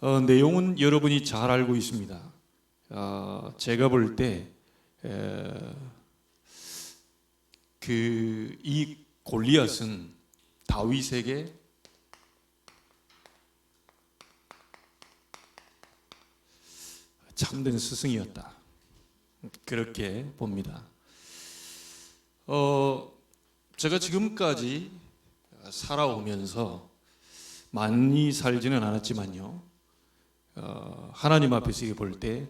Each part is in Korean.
내용은 여러분이 잘 알고 있습니다. 제가 볼 때 이 골리앗은 다윗에게 참된 스승이었다, 그렇게 봅니다. 제가 지금까지 살아오면서 많이 살지는 않았지만요, 하나님 앞에서 볼 때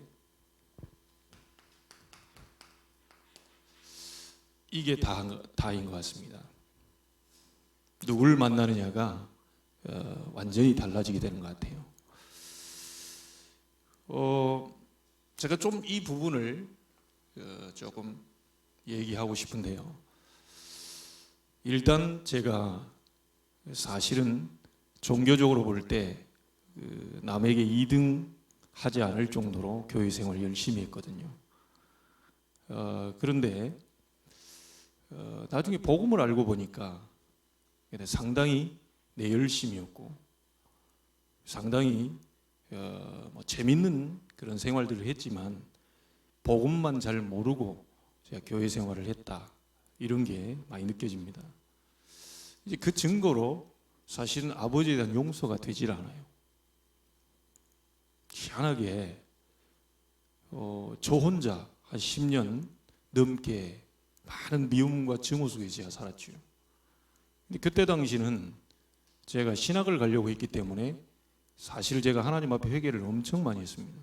이게 다인 것 같습니다. 누굴 만나느냐가 완전히 달라지게 되는 것 같아요. 제가 좀 이 부분을 조금 얘기하고 싶은데요. 일단 제가 사실은 종교적으로 볼 때 남에게 2등 하지 않을 정도로 교회 생활을 열심히 했거든요. 그런데 나중에 복음을 알고 보니까 상당히 내 열심이었고, 상당히 재밌는 그런 생활들을 했지만 복음만 잘 모르고 제가 교회 생활을 했다, 이런 게 많이 느껴집니다. 이제 그 증거로 사실은 아버지에 대한 용서가 되질 않아요. 희한하게 저 혼자 한 10년 넘게 많은 미움과 증오 속에 제가 살았죠. 근데 그때 당시는 제가 신학을 가려고 했기 때문에 사실 제가 하나님 앞에 회개를 엄청 많이 했습니다.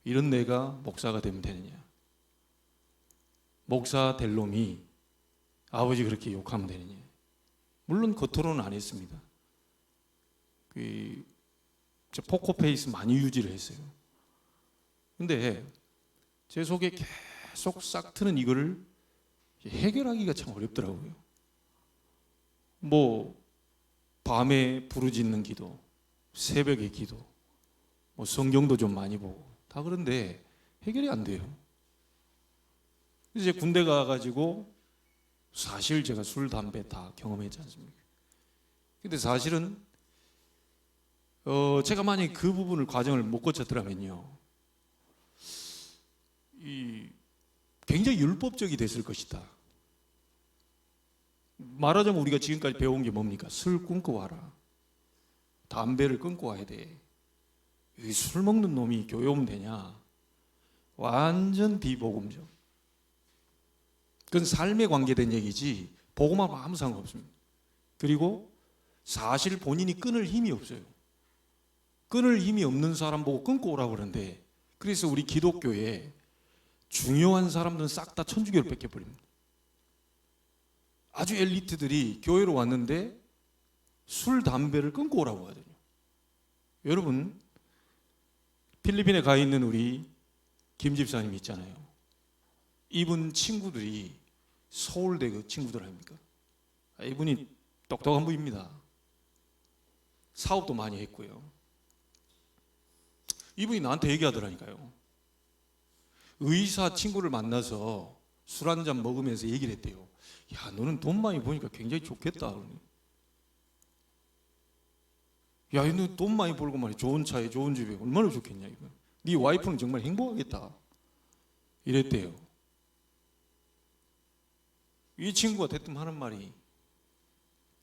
이런 내가 목사가 되면 되느냐, 목사 될 놈이 아버지 그렇게 욕하면 되느냐. 물론 겉으로는 안 했습니다. 저 포커페이스 많이 유지를 했어요. 근데 제 속에 계속 싹트는 이거를 해결하기가 참 어렵더라고요. 밤에 부르짖는 기도, 새벽에 기도, 성경도 좀 많이 보고 다 그런데 해결이 안 돼요. 이제 군대 가가지고 사실 제가 술, 담배 다 경험했지 않습니까? 근데 사실은 제가 만약에 그 부분을 과정을 못 거쳤더라면요, 굉장히 율법적이 됐을 것이다. 말하자면 우리가 지금까지 배운 게 뭡니까? 술 끊고 와라, 담배를 끊고 와야 돼. 술 먹는 놈이 교회 오면 되냐? 완전 비복음적. 그건 삶에 관계된 얘기지 복음하고 아무 상관없습니다. 그리고 사실 본인이 끊을 힘이 없어요. 끊을 힘이 없는 사람 보고 끊고 오라고 그러는데, 그래서 우리 기독교에 중요한 사람들은 싹 다 천주교로 뺏겨버립니다. 아주 엘리트들이 교회로 왔는데 술, 담배를 끊고 오라고 하거든요. 여러분, 필리핀에 가 있는 우리 김 집사님 있잖아요. 이분 친구들이 서울대 그 친구들 아닙니까? 이분이 똑똑한 분입니다. 사업도 많이 했고요. 이분이 나한테 얘기하더라니까요. 의사 친구를 만나서 술 한잔 먹으면서 얘기를 했대요. 야, 너는 돈 많이 버니까 굉장히 좋겠다. 야, 너 돈 많이 벌고 말이야, 좋은 차에 좋은 집에 얼마나 좋겠냐. 이거. 네 와이프는 정말 행복하겠다, 이랬대요. 이 친구가 대뜸 하는 말이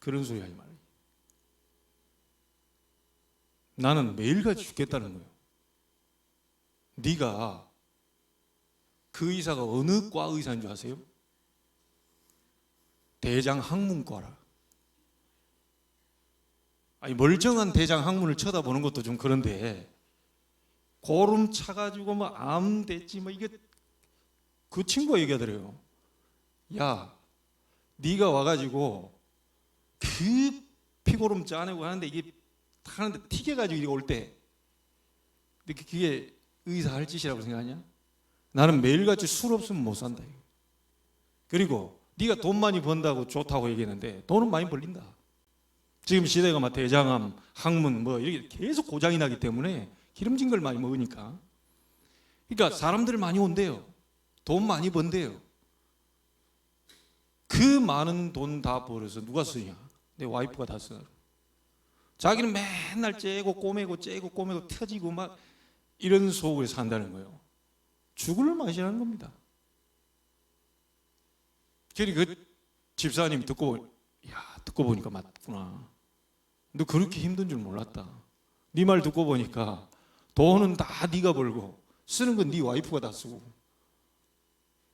그런 소리 하지 말아요. 나는 매일같이 죽겠다는 거예요. 네가 그 의사가 어느 과 의사인 줄 아세요? 대장 항문과라. 아니, 멀쩡한 대장 항문을 쳐다보는 것도 좀 그런데 고름 차가지고 암 됐지 이게. 그 친구가 얘기하더래요. 야, 네가 와가지고 그 피고름 짜내고 하는데 이게 하는데 튀겨가지고 이렇게 올 때 그게 의사 할 짓이라고 생각하냐? 나는 매일같이 술 없으면 못 산다. 그리고 네가 돈 많이 번다고 좋다고 얘기했는데 돈은 많이 벌린다. 지금 시대가 대장암, 항문 이렇게 계속 고장이 나기 때문에 기름진 걸 많이 먹으니까. 그러니까 사람들 많이 온대요. 돈 많이 번대요. 그 많은 돈 다 벌어서 누가 쓰냐? 내 와이프가 다 쓰나? 자기는 맨날 째고 꼬매고 터지고 막 이런 속에 산다는 거예요. 죽을 맛이라는 겁니다. 그러니 그 집사님이 듣고 보니까 맞구나. 너 그렇게 힘든 줄 몰랐다. 네 말 듣고 보니까 돈은 다 네가 벌고 쓰는 건 네 와이프가 다 쓰고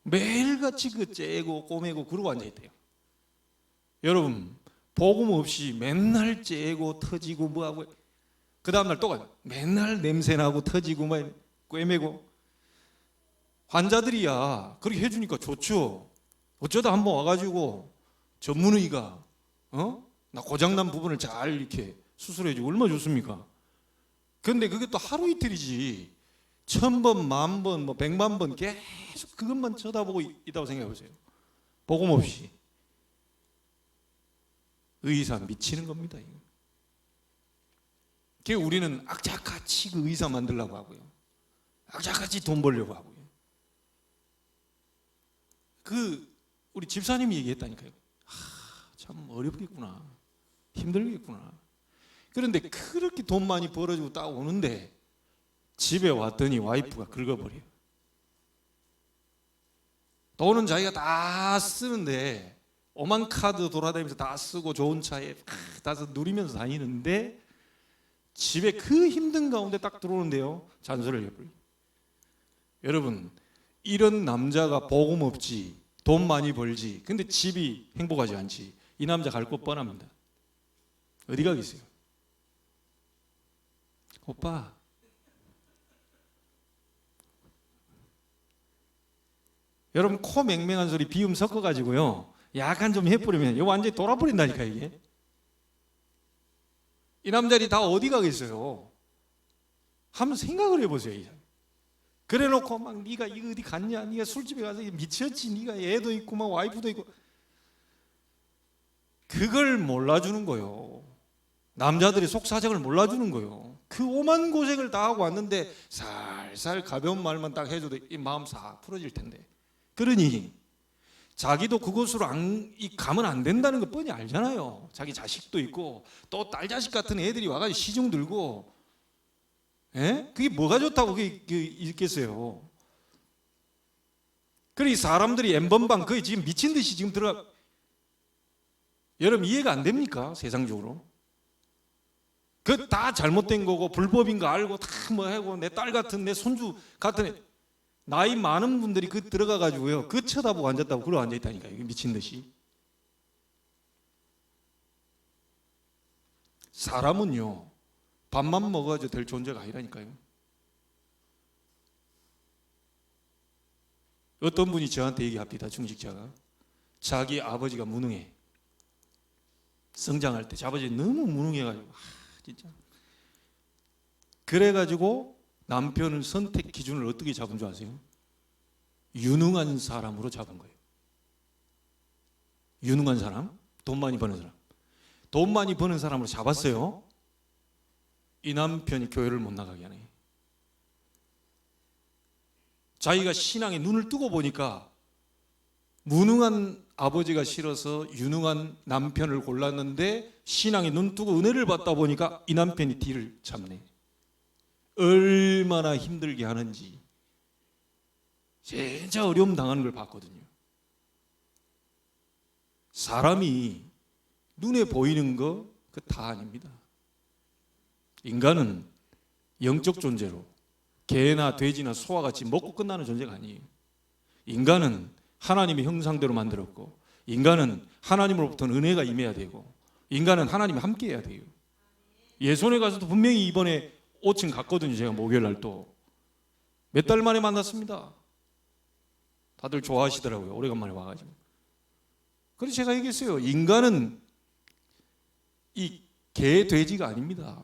매일같이 그 째고 꼬매고 그러고 앉아있대요. 여러분, 복음 없이 맨날 째고 터지고 뭐하고 그 다음날 또 가요. 맨날 냄새나고 터지고 막 꿰매고. 환자들이야 그렇게 해주니까 좋죠. 어쩌다 한번 와가지고 전문의가 나 고장난 부분을 잘 이렇게 수술해주고 얼마나 좋습니까? 근데 그게 또 하루 이틀이지 1000번, 10,000번, 뭐 100만 번 계속 그것만 쳐다보고 있다고 생각해 보세요. 복음 없이. 의사 미치는 겁니다. 그게 우리는 악착같이 그 의사 만들려고 하고요. 악착같이 돈 벌려고 하고요. 우리 집사님이 얘기했다니까요. 참 어렵겠구나. 힘들겠구나. 그런데 그렇게 돈 많이 벌어주고 딱 오는데 집에 왔더니 와이프가 긁어버려요. 돈은 자기가 다 쓰는데 오만 카드 돌아다니면서 다 쓰고 좋은 차에 다 누리면서 다니는데 집에 그 힘든 가운데 딱 들어오는데요. 잔소리를 해버려요. 여러분, 이런 남자가 복음 없지, 돈 많이 벌지, 근데 집이 행복하지 않지, 이 남자 갈 곳 뻔합니다. 어디 가겠어요? 오빠, 여러분 코 맹맹한 소리 비음 섞어가지고요 약간 좀 해버리면 이거 완전히 돌아버린다니까. 이게 이 남자들이 다 어디 가겠어요? 한번 생각을 해보세요. 그래놓고 막 네가 이거 어디 갔냐, 네가 술집에 가서 미쳤지, 네가 애도 있고 막 와이프도 있고, 그걸 몰라주는 거예요. 남자들이 속사정을 몰라주는 거예요. 그 오만 고생을 다 하고 왔는데 살살 가벼운 말만 딱 해줘도 이 마음 싹 풀어질 텐데. 그러니 자기도 그곳으로 가면 안 된다는 거 뻔히 알잖아요. 자기 자식도 있고 또 딸 자식 같은 애들이 와가지고 시중 들고, 그게 뭐가 좋다고 그게 있겠어요. 그러니 사람들이 엠번방 거의 지금 미친 듯이 지금 들어가. 여러분 이해가 안 됩니까? 세상적으로 그 다 잘못된 거고 불법인 거 알고 다 뭐 하고 내 딸 같은 내 손주 같은 애, 나이 많은 분들이 그 들어가 가지고요 그 쳐다보고 앉았다고 그러고 앉아 있다니까. 이게 미친 듯이. 사람은요 밥만 먹어가지고 될 존재가 아니라니까요. 어떤 분이 저한테 얘기합니다. 중직자가 자기 아버지가 무능해. 성장할 때 아버지 너무 무능해가지고 진짜. 그래가지고 남편은 선택 기준을 어떻게 잡은 줄 아세요? 유능한 사람으로 잡은 거예요. 유능한 사람, 돈 많이 버는 사람. 돈 많이 버는 사람으로 잡았어요. 이 남편이 교회를 못 나가게 하네. 자기가 신앙에 눈을 뜨고 보니까 무능한 아버지가 싫어서 유능한 남편을 골랐는데 신앙에 눈 뜨고 은혜를 받다 보니까 이 남편이 뒤를 잡네. 얼마나 힘들게 하는지 진짜 어려움 당하는 걸 봤거든요. 사람이 눈에 보이는 거 그 다 아닙니다. 인간은 영적 존재로 개나 돼지나 소와 같이 먹고 끝나는 존재가 아니에요. 인간은 하나님의 형상대로 만들었고, 인간은 하나님으로부터는 은혜가 임해야 되고, 인간은 하나님이 함께 해야 돼요. 예손에 가서도 분명히 이번에 5층 갔거든요. 제가 목요일 날 또 몇 달 만에 만났습니다. 다들 좋아하시더라고요. 오래간만에 와가지고. 그래서 제가 얘기했어요. 인간은 이 개, 돼지가 아닙니다.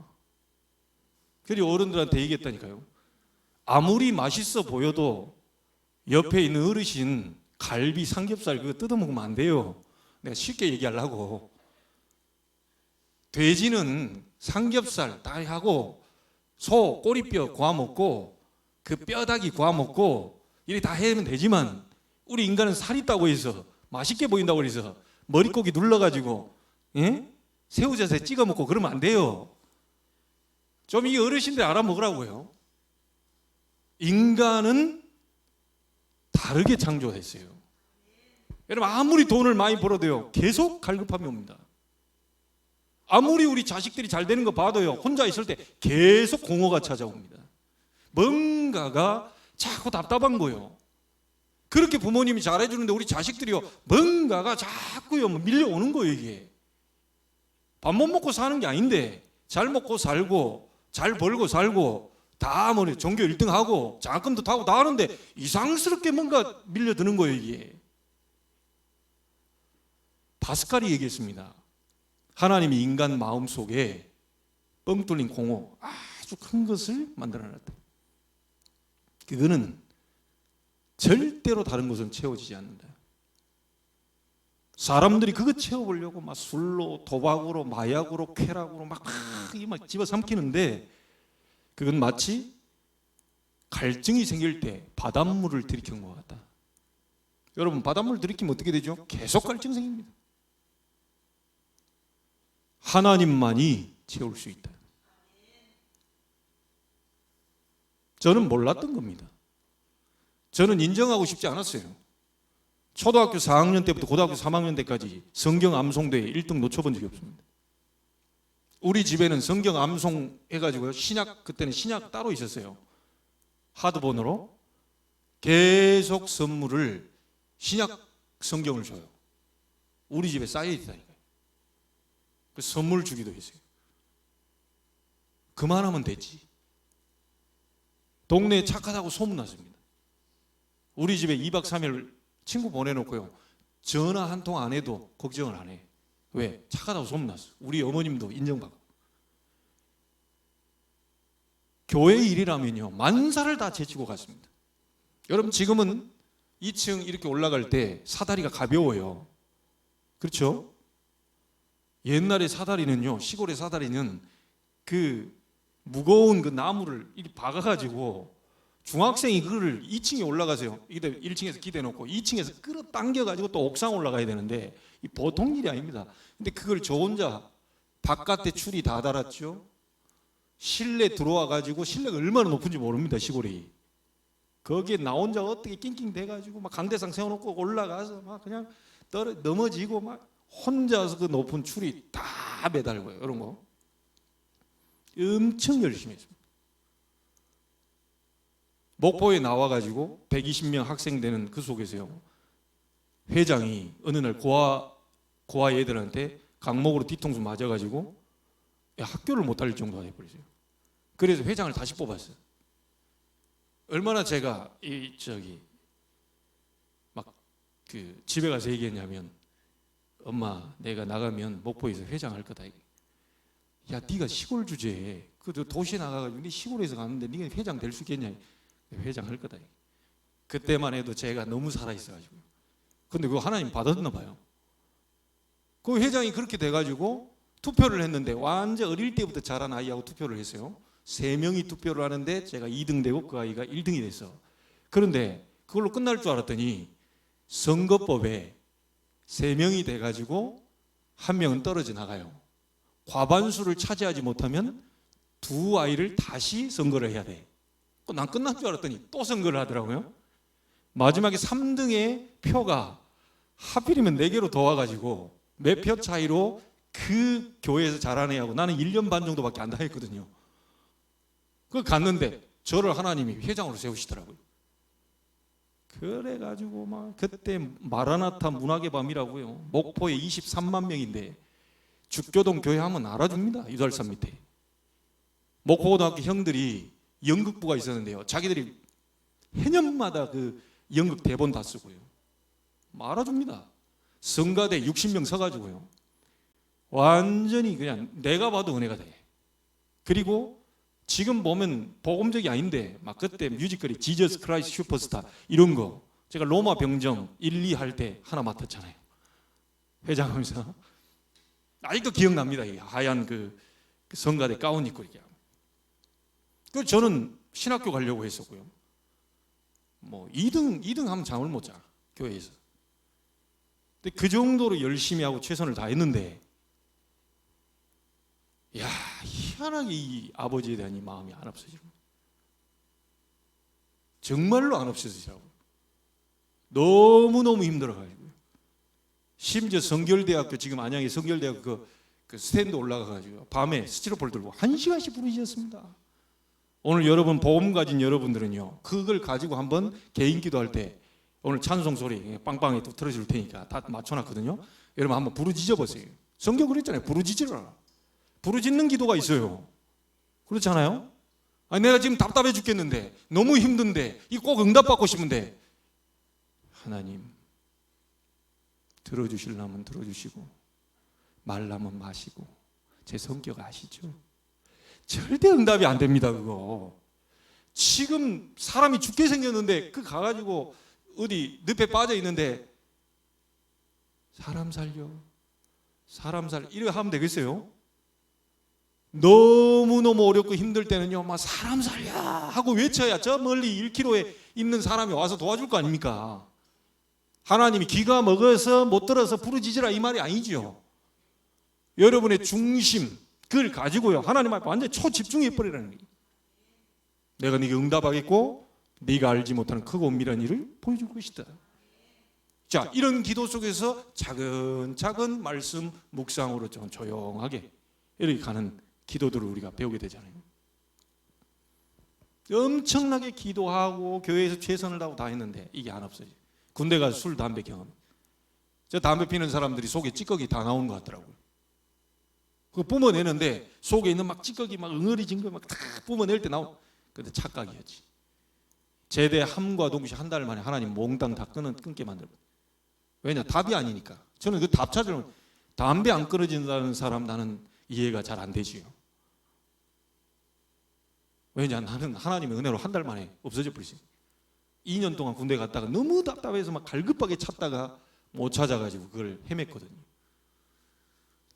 그리고 어른들한테 얘기했다니까요. 아무리 맛있어 보여도 옆에 있는 어르신 갈비, 삼겹살 그거 뜯어먹으면 안 돼요. 내가 쉽게 얘기하려고. 돼지는 삼겹살 다 하고 소 꼬리뼈 구워 먹고 그 뼈다귀 구워 먹고 이렇게 다 해면 되지만, 우리 인간은 살 있다고 해서 맛있게 보인다고 해서 머릿고기 눌러가지고 새우젓에 찍어 먹고 그러면 안 돼요. 좀 이 어르신들 알아먹으라고요. 인간은 다르게 창조했어요. 여러분, 아무리 돈을 많이 벌어도요, 계속 갈급함이 옵니다. 아무리 우리 자식들이 잘 되는 거 봐도요, 혼자 있을 때 계속 공허가 찾아옵니다. 뭔가가 자꾸 답답한 거예요. 그렇게 부모님이 잘해주는데 우리 자식들이요, 뭔가가 자꾸요 밀려오는 거예요. 이게 밥 못 먹고 사는 게 아닌데 잘 먹고 살고 잘 벌고 살고 다 뭐 전교 1등하고 장학금도 타고 다 하는데 이상스럽게 뭔가 밀려드는 거예요. 이게 파스칼이 얘기했습니다. 하나님이 인간 마음 속에 뻥 뚫린 공허, 아주 큰 것을 만들어놨다. 그거는 절대로 다른 것은 채워지지 않는다. 사람들이 그거 채워보려고 막 술로, 도박으로, 마약으로, 쾌락으로 막 집어삼키는데 그건 마치 갈증이 생길 때 바닷물을 들이키는 것 같다. 여러분, 바닷물 들이키면 어떻게 되죠? 계속 갈증 생깁니다. 하나님만이 채울 수 있다. 저는 몰랐던 겁니다. 저는 인정하고 싶지 않았어요. 초등학교 4학년 때부터 고등학교 3학년 때까지 성경 암송대회 1등 놓쳐본 적이 없습니다. 우리 집에는 성경 암송 해가지고요, 신약, 그때는 신약 따로 있었어요. 하드본으로 계속 선물을, 신약 성경을 줘요. 우리 집에 쌓여 있다니까요. 그 선물 주기도 했어요. 그만하면 됐지. 동네에 착하다고 소문났습니다. 우리 집에 2박 3일 친구 보내놓고요, 전화 한 통 안 해도 걱정을 안 해. 왜? 착하다고 소문났어. 우리 어머님도 인정받고. 교회 일이라면요, 만사를 다 제치고 갔습니다. 여러분, 지금은 2층 이렇게 올라갈 때 사다리가 가벼워요. 그렇죠? 옛날에 사다리는요, 시골의 사다리는 그 무거운 그 나무를 이렇게 박아가지고 중학생이 그거를 2층에 올라가세요. 1층에서 기대놓고 2층에서 끌어당겨가지고 또 옥상 올라가야 되는데 이 보통 일이 아닙니다. 근데 그걸 저 혼자 바깥에 줄이 다 달았죠. 실내 들어와가지고 실내가 얼마나 높은지 모릅니다. 시골이. 거기에 나 혼자 어떻게 낑낑 대가지고 막 강대상 세워놓고 올라가서 막 그냥 넘어지고 막 혼자서 그 높은 줄이 다 매달고요. 이런 거 엄청 열심히 했습니다. 목포에 나와가지고 120명 학생 되는 그 속에서요, 회장이 어느 날 고아 애들한테 강목으로 뒤통수 맞아가지고 학교를 못 다닐 정도가 돼버렸어요. 그래서 회장을 다시 뽑았어요. 얼마나 제가 막 그 집에 가서 얘기했냐면, 엄마, 내가 나가면 목포에서 회장할 거다. 야, 네가 시골 주제에 그 도시에 나가가지고 네 시골에서 가는데 네가 회장 될 수 있겠냐? 회장할 거다. 그때만 해도 제가 너무 살아있어가지고. 근데 그거 하나님 받았나 봐요. 그 회장이 그렇게 돼가지고 투표를 했는데, 완전 어릴 때부터 자란 아이하고 투표를 했어요. 3명이 투표를 하는데 제가 2등 되고 그 아이가 1등이 됐어. 그런데 그걸로 끝날 줄 알았더니 선거법에 3명이 돼가지고 1명은 떨어져 나가요. 과반수를 차지하지 못하면 2 아이를 다시 선거를 해야 돼. 난 끝난 줄 알았더니 또 선거를 하더라고요. 마지막에 3등의 표가 하필이면 4개로 더 와가지고 몇 표 차이로 그 교회에서 자란 애하고 나는 1년 반 정도밖에 안 다녔거든요. 그 갔는데 저를 하나님이 회장으로 세우시더라고요. 그래가지고 막 그때 마라나타 문학의 밤이라고요. 목포에 23만 명인데 죽교동 교회 하면 알아줍니다. 유달산 밑에. 목포고등학교 형들이 연극부가 있었는데요, 자기들이 해년마다 그 연극 대본 다 쓰고요, 알아줍니다. 성가대 60명 서가지고요, 완전히 그냥 내가 봐도 은혜가 돼. 그리고 지금 보면 복음적이 아닌데 막 그때 뮤지컬이 지저스 크라이스트 슈퍼스타 이런 거 제가 로마 병정 1, 2 할 때 하나 맡았잖아요. 회장하면서 아직도 기억납니다. 이 하얀 그 성가대 가운 입고 이렇게. 그 저는 신학교 가려고 했었고요. 뭐 2등 하면 잠을 못 자, 교회에서. 근데 그 정도로 열심히 하고 최선을 다했는데 야, 희한하게 이 아버지에 대한 이 마음이 안 없어지는 거예요. 정말로 안 없어지더라고요. 너무너무 힘들어가지고. 심지어 성결대학교, 지금 안양에 성결대학교 그 스탠드 올라가가지고 밤에 스티로폴 들고 1시간씩 부르짖었습니다. 오늘 여러분 복음 가진 여러분들은요, 그걸 가지고 한번 개인 기도할 때 오늘 찬송 소리 빵빵히 또 틀어줄 테니까 다 맞춰놨거든요. 여러분 한번 부르짖어 보세요. 성경 그랬잖아요. 부르짖으라. 부르짖는 기도가 있어요. 그렇잖아요? 아니, 내가 지금 답답해 죽겠는데, 너무 힘든데, 이 꼭 응답받고 싶은데, 하나님 들어주시려면 들어주시고 말라면 마시고 제 성격 아시죠? 절대 응답이 안 됩니다. 그거 지금 사람이 죽게 생겼는데 그 가가지고 어디 늪에 빠져 있는데 사람 살려 이렇게 하면 되겠어요? 너무너무 어렵고 힘들 때는요, 막 사람 살려 하고 외쳐야 저 멀리 1km에 있는 사람이 와서 도와줄 거 아닙니까? 하나님이 귀가 먹어서 못 들어서 부르짖으라 이 말이 아니죠. 여러분의 중심 그걸 가지고요, 하나님 앞에 완전히 초집중해 버리라는 거예요. 내가 네게 응답하겠고 네가 알지 못하는 크고 은밀한 일을 보여줄 것이다. 자, 이런 기도 속에서 차근차근 말씀 묵상으로 좀 조용하게 이렇게 가는 기도들을 우리가 배우게 되잖아요. 엄청나게 기도하고 교회에서 최선을 다하고 다 했는데 이게 안 없어요. 군대 가서 술, 담배 경험. 저 담배 피는 사람들이 속에 찌꺼기 다 나오는 것 같더라고요. 그거 뿜어내는데 속에 있는 막 찌꺼기 막 응어리진 거 막 다 뿜어낼 때 나오. 근데 착각이었지. 제대함과 동시에 한 달 만에 하나님 몽땅 다 끊게 만들고. 왜냐? 답이 아니니까. 저는 그 답 찾으려면 담배 안 끊어진다는 사람 나는 이해가 잘 안 되지요. 왜냐? 나는 하나님의 은혜로 한 달 만에 없어져 버리지. 2년 동안 군대 갔다가 너무 답답해서 막 갈급하게 찾다가 못 찾아가지고 그걸 헤맸거든요.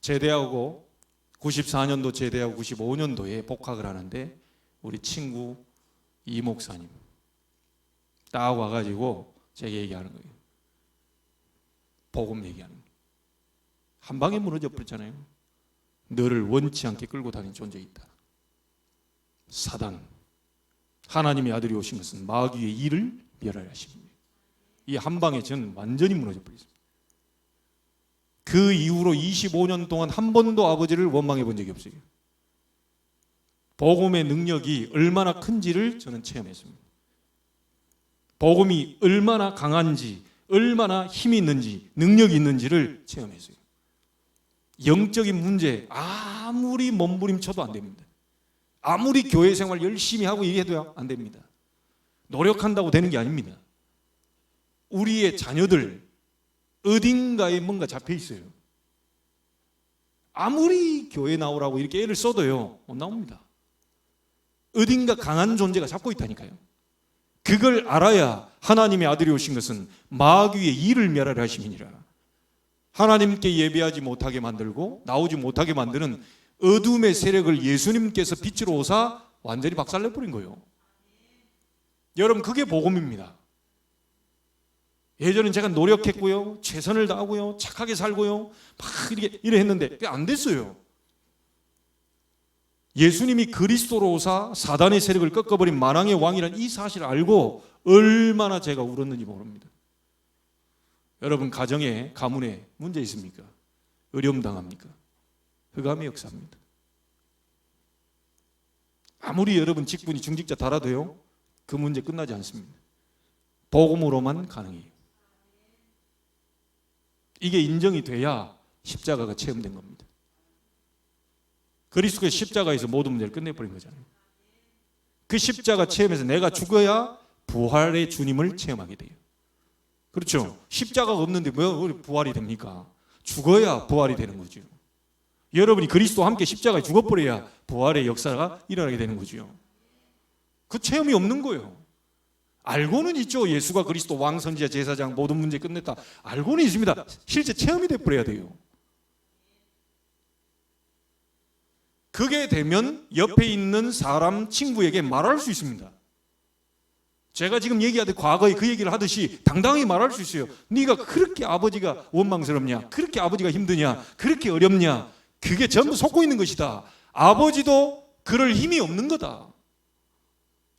제대하고 94년도 제대하고 95년도에 복학을 하는데 우리 친구 이 목사님 딱 와가지고 제게 얘기하는 거예요. 복음 얘기하는 거예요. 한 방에 무너져 버렸잖아요. 너를 원치 않게 끌고 다니는 존재 있다. 사단, 하나님의 아들이 오신 것은 마귀의 일을 멸하려 하십니다. 이 한 방에 저는 완전히 무너져 버렸습니다. 그 이후로 25년 동안 한 번도 아버지를 원망해 본 적이 없어요. 복음의 능력이 얼마나 큰지를 저는 체험했습니다. 복음이 얼마나 강한지, 얼마나 힘이 있는지, 능력이 있는지를 체험했어요. 영적인 문제 아무리 몸부림쳐도 안 됩니다. 아무리 교회 생활 열심히 하고 일해도 안 됩니다. 노력한다고 되는 게 아닙니다. 우리의 자녀들 어딘가에 뭔가 잡혀 있어요. 아무리 교회 나오라고 이렇게 애를 써도요, 못 나옵니다. 어딘가 강한 존재가 잡고 있다니까요. 그걸 알아야 하나님의 아들이 오신 것은 마귀의 일을 멸하려 하심이니라. 하나님께 예배하지 못하게 만들고 나오지 못하게 만드는 어둠의 세력을 예수님께서 빛으로 오사 완전히 박살내버린 거예요. 여러분, 그게 복음입니다. 예전엔 제가 노력했고요, 최선을 다하고요, 착하게 살고요, 막 이래 했는데 그게 안 됐어요. 예수님이 그리스도로 오사 사단의 세력을 꺾어버린 만왕의 왕이라는 이 사실을 알고 얼마나 제가 울었는지 모릅니다. 여러분, 가정에, 가문에 문제 있습니까? 어려움 당합니까? 흑암의 역사입니다. 아무리 여러분 직분이 중직자 달아도요, 그 문제 끝나지 않습니다. 복음으로만 가능해요. 이게 인정이 돼야 십자가가 체험된 겁니다. 그리스도의 십자가에서 모든 문제를 끝내버린 거잖아요. 그 십자가 체험에서 내가 죽어야 부활의 주님을 체험하게 돼요. 그렇죠? 십자가가 없는데 왜 부활이 됩니까? 죽어야 부활이 되는 거죠. 여러분이 그리스도와 함께 십자가에 죽어버려야 부활의 역사가 일어나게 되는 거죠. 그 체험이 없는 거예요. 알고는 있죠. 예수가 그리스도 왕, 선지자, 제사장 모든 문제 끝냈다. 알고는 있습니다. 실제 체험이 돼버려야 돼요. 그게 되면 옆에 있는 사람, 친구에게 말할 수 있습니다. 제가 지금 얘기하듯 과거에 그 얘기를 하듯이 당당히 말할 수 있어요. 네가 그렇게 아버지가 원망스럽냐? 그렇게 아버지가 힘드냐? 그렇게 어렵냐? 그게 전부 속고 있는 것이다. 아버지도 그럴 힘이 없는 거다.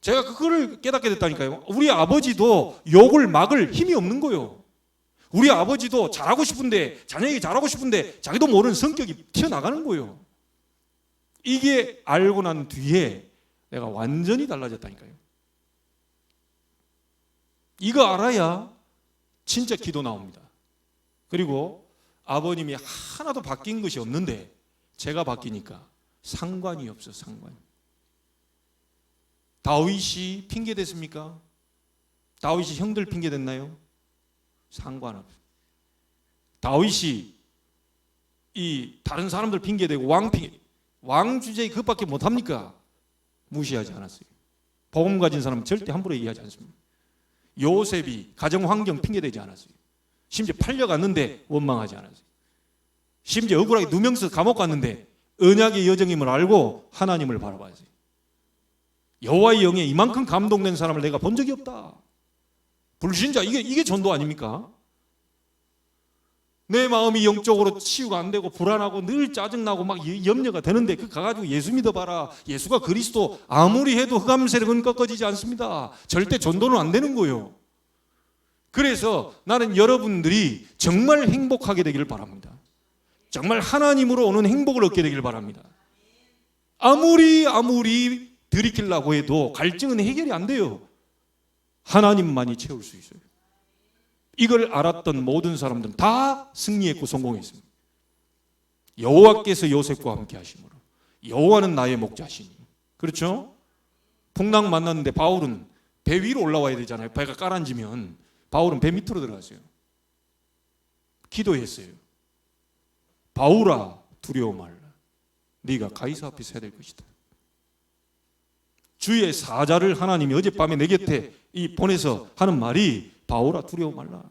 제가 그거를 깨닫게 됐다니까요. 우리 아버지도 욕을 막을 힘이 없는 거예요. 우리 아버지도 잘하고 싶은데, 자녀에게 잘하고 싶은데 자기도 모르는 성격이 튀어나가는 거예요. 이게 알고 난 뒤에 내가 완전히 달라졌다니까요. 이거 알아야 진짜 기도 나옵니다. 그리고 아버님이 하나도 바뀐 것이 없는데 제가 바뀌니까 상관이 없어, 상관이. 다윗이 핑계댔습니까? 다윗이 형들 핑계댔나요? 상관없어요. 다윗이 이 다른 사람들 핑계대고 왕 주제에 그것밖에 못합니까? 무시하지 않았어요. 복음 가진 사람은 절대 함부로 얘기하지 않습니다. 요셉이 가정 환경 핑계대지 않았어요. 심지어 팔려갔는데 원망하지 않았어요. 심지어 억울하게 누명서 감옥 갔는데 언약의 여정임을 알고 하나님을 바라봤어요. 여호와의 영에 이만큼 감동된 사람을 내가 본 적이 없다. 불신자, 이게 전도 아닙니까? 내 마음이 영적으로 치유가 안 되고 불안하고 늘 짜증나고 막 염려가 되는데 그 가가지고 예수 믿어봐라. 예수가 그리스도. 아무리 해도 흑암 세력은 꺾어지지 않습니다. 절대 전도는 안 되는 거예요. 그래서 나는 여러분들이 정말 행복하게 되기를 바랍니다. 정말 하나님으로 오는 행복을 얻게 되기를 바랍니다. 아무리 들이키려고 해도 갈증은 해결이 안 돼요. 하나님만이 채울 수 있어요. 이걸 알았던 모든 사람들은 다 승리했고 성공했습니다. 여호와께서 요셉과 함께 하심으로 여호와는 나의 목자시니. 그렇죠? 풍랑 만났는데 바울은 배 위로 올라와야 되잖아요. 배가 가라앉으면 바울은 배 밑으로 들어갔어요. 기도했어요. 바울아 두려워 말라. 네가 가이사 앞에 서야 될 것이다. 주의 사자를 하나님이 어젯밤에 내 곁에 보내서 하는 말이 바울아 두려워 말라.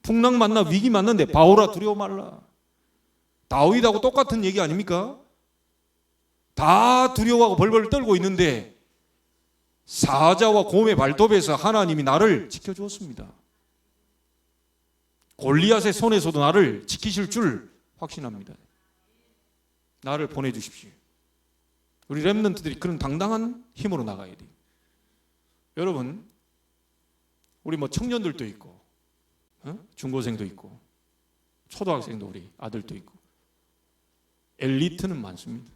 풍랑 만나 위기 만났는데 바울아 두려워 말라. 다윗하고 똑같은 얘기 아닙니까? 다 두려워하고 벌벌 떨고 있는데 사자와 곰의 발톱에서 하나님이 나를 지켜주었습니다. 골리앗의 손에서도 나를 지키실 줄 확신합니다. 나를 보내주십시오. 우리 렘넌트들이 그런 당당한 힘으로 나가야 돼요. 여러분, 우리 청년들도 있고, 중고생도 있고, 초등학생도 우리 아들도 있고, 엘리트는 많습니다.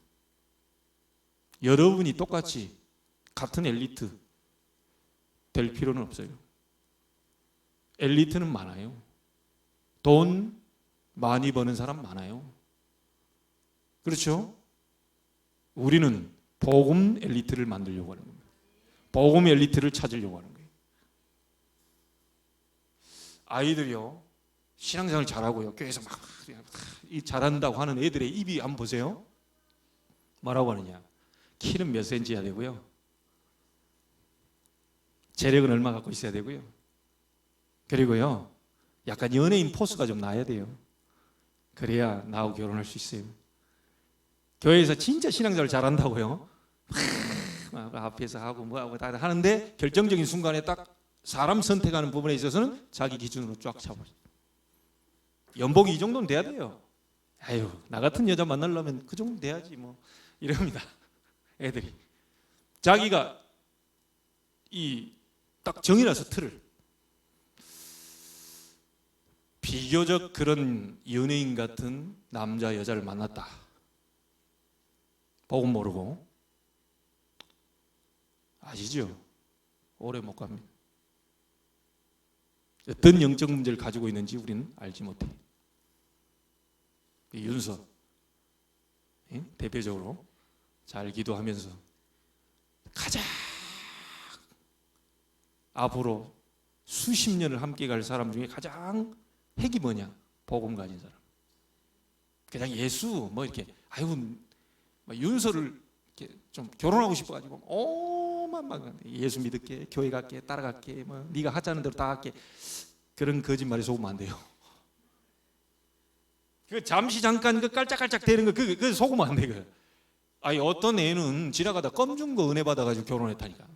여러분이 똑같이 같은 엘리트 될 필요는 없어요. 엘리트는 많아요. 돈 많이 버는 사람 많아요. 그렇죠? 우리는 복음 엘리트를 만들려고 하는 겁니다. 복음 엘리트를 찾으려고 하는 거예요. 아이들이요, 신앙생활 잘하고요, 교회에서 막 잘한다고 하는 애들의 입이 한번 보세요. 뭐라고 하느냐? 키는 몇 센치야 되고요, 재력은 얼마 갖고 있어야 되고요, 그리고요 약간 연예인 포스가 좀 나야 돼요. 그래야 나하고 결혼할 수 있어요. 교회에서 진짜 신앙생활 잘한다고요, 막 앞에서 하고 뭐하고 다 하는데 결정적인 순간에 딱 사람 선택하는 부분에 있어서는 자기 기준으로 쫙 잡아요. 연봉이 이 정도는 돼야 돼요. 아유, 나 같은 여자 만나려면 그 정도 돼야지 뭐 이럽니다. 애들이 자기가 딱 정해놔서 틀을. 비교적 그런 연예인 같은 남자 여자를 만났다. 복음 모르고 아시죠? 오래 못 갑니다. 어떤 영적 문제를 가지고 있는지 우리는 알지 못해. 윤서 대표적으로 잘 기도하면서 가장 앞으로 수십 년을 함께 갈 사람 중에 가장 핵이 뭐냐? 복음 가진 사람. 그냥 예수 이렇게 윤서를 이렇게 좀 결혼하고 싶어가지고 막 예수 믿을게, 교회 갈게, 따라갈게, 네가 하자는 대로 다 할게. 그런 거짓말에 속으면 안 돼요. 그 잠시 잠깐 그 깔짝깔짝 대는 거 그 속으면 안 돼. 아니 어떤 애는 지나가다 껌 준 거 은혜 받아가지고 결혼했다니까.